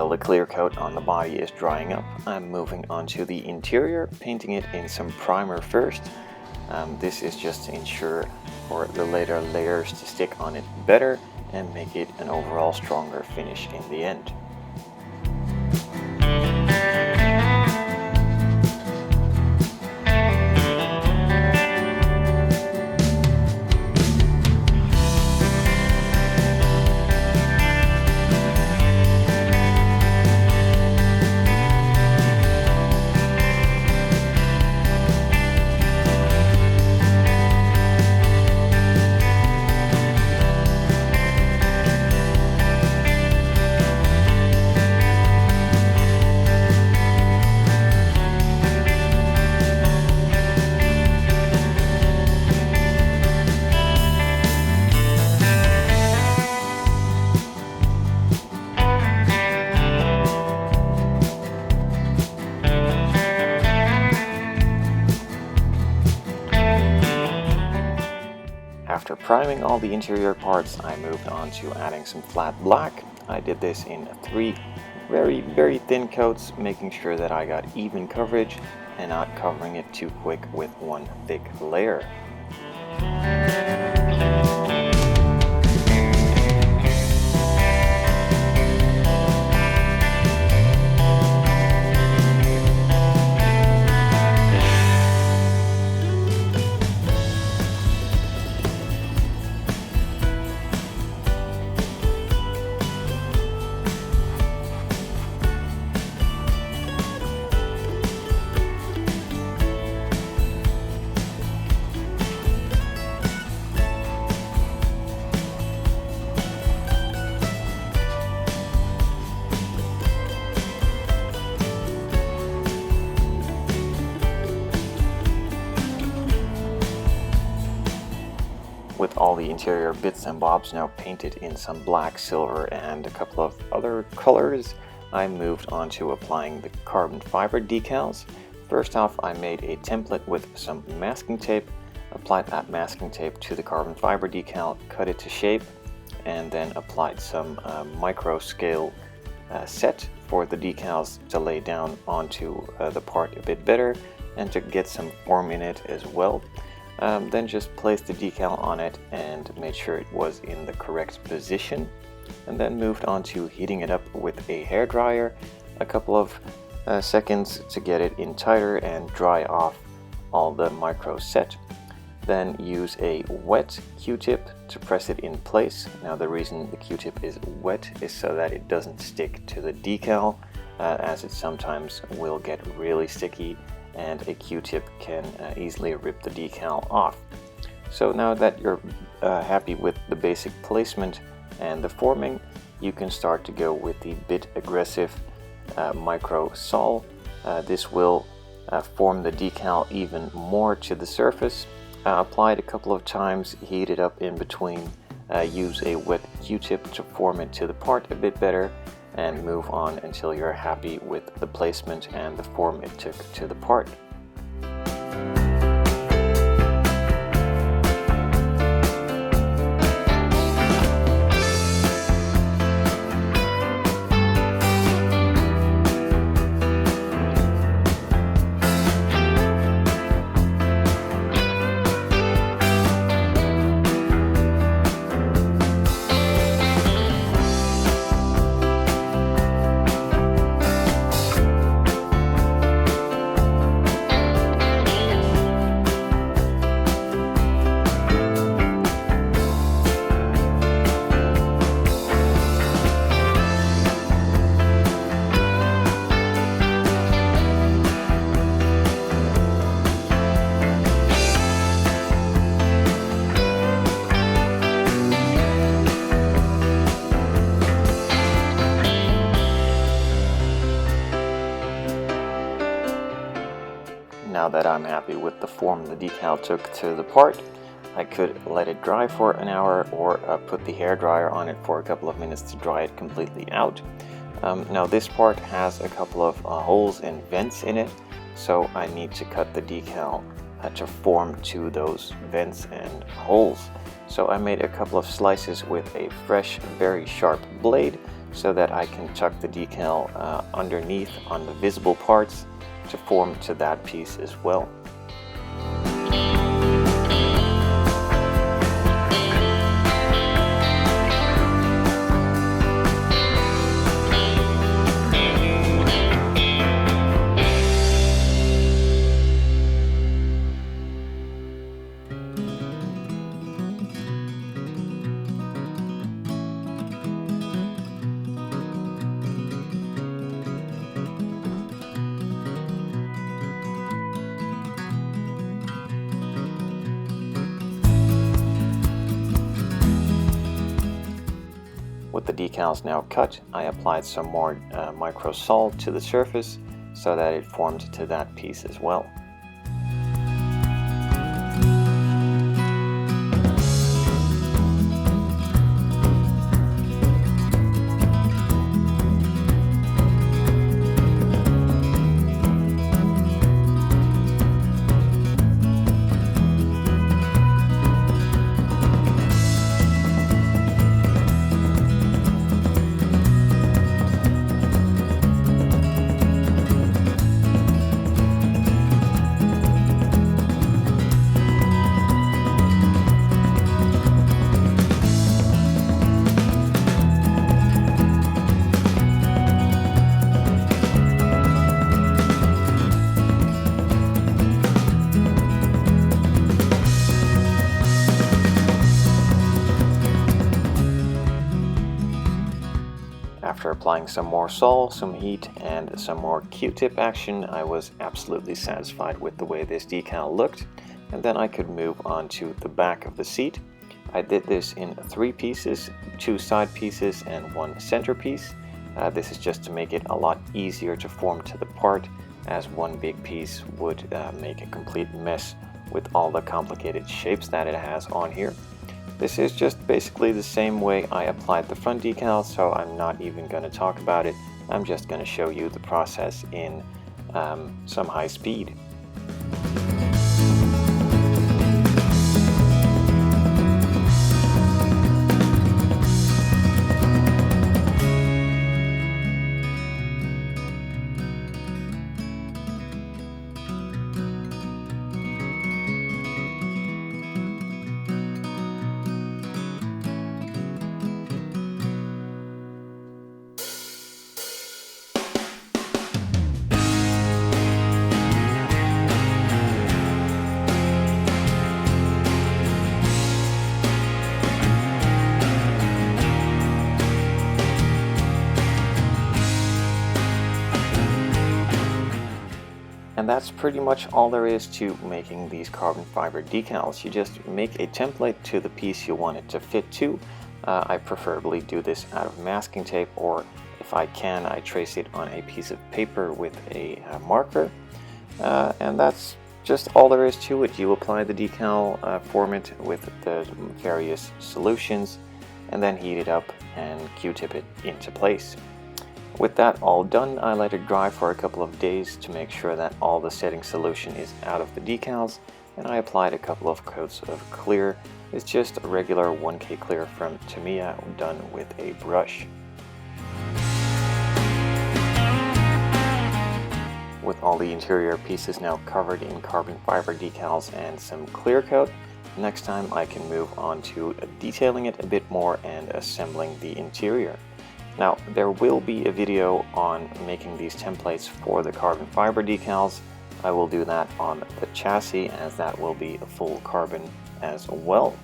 While the clear coat on the body is drying up, I'm moving on to the interior, painting it in some primer first. This is just to ensure for the later layers to stick on it better and make it an overall stronger finish in the end. After priming all the interior parts, I moved on to adding some flat black. I did this in 3 very thin coats, making sure that I got even coverage and not covering it too quick with one thick layer. With all the interior bits and bobs now painted in some black, silver and a couple of other colors, I moved on to applying the carbon fiber decals. First off, I made a template with some masking tape, applied that masking tape to the carbon fiber decal, cut it to shape, and then applied some micro scale set for the decals to lay down onto the part a bit better and to get some form in it as well. Then just placed the decal on it and made sure it was in the correct position, and then moved on to heating it up with a hairdryer a couple of seconds to get it in tighter and dry off all the micro set. Then use a wet Q-tip to press it in place. Now the reason the Q-tip is wet is so that it doesn't stick to the decal, as it sometimes will get really sticky and a Q-tip can easily rip the decal off. So now that you're happy with the basic placement and the forming, you can start to go with the bit aggressive micro sol. This will form the decal even more to the surface. Apply it a couple of times, heat it up in between, use a wet Q-tip to form it to the part a bit better, and move on until you're happy with the placement and the form it took to the part. Now that I'm happy with the form the decal took to the part, I could let it dry for an hour or put the hairdryer on it for a couple of minutes to dry it completely out. Now this part has a couple of holes and vents in it, so I need to cut the decal to form to those vents and holes. So I made a couple of slices with a fresh, very sharp blade so that I can tuck the decal underneath on the visible parts to form to that piece as well. With the decals now cut, I applied some more micro salt to the surface so that it formed to that piece as well. After applying some more salt, some heat, and some more Q-tip action, I was absolutely satisfied with the way this decal looked, and then I could move on to the back of the seat. I did this in 3 pieces, 2 side pieces and 1 center piece. This is just to make it a lot easier to form to the part, as one big piece would make a complete mess with all the complicated shapes that it has on here. This is just basically the same way I applied the front decal, so I'm not even going to talk about it. I'm just going to show you the process in some high speed. And that's pretty much all there is to making these carbon fiber decals. You just make a template to the piece you want it to fit to. I preferably do this out of masking tape, or if I can, I trace it on a piece of paper with a marker. And that's just all there is to it. You apply the decal, form it with the various solutions, and then heat it up and Q-tip it into place. With that all done, I let it dry for a couple of days to make sure that all the setting solution is out of the decals, and I applied a couple of coats of clear. It's just a regular 1K clear from Tamiya done with a brush. With all the interior pieces now covered in carbon fiber decals and some clear coat, next time I can move on to detailing it a bit more and assembling the interior. Now, there will be a video on making these templates for the carbon fiber decals. I will do that on the chassis, as that will be a full carbon as well.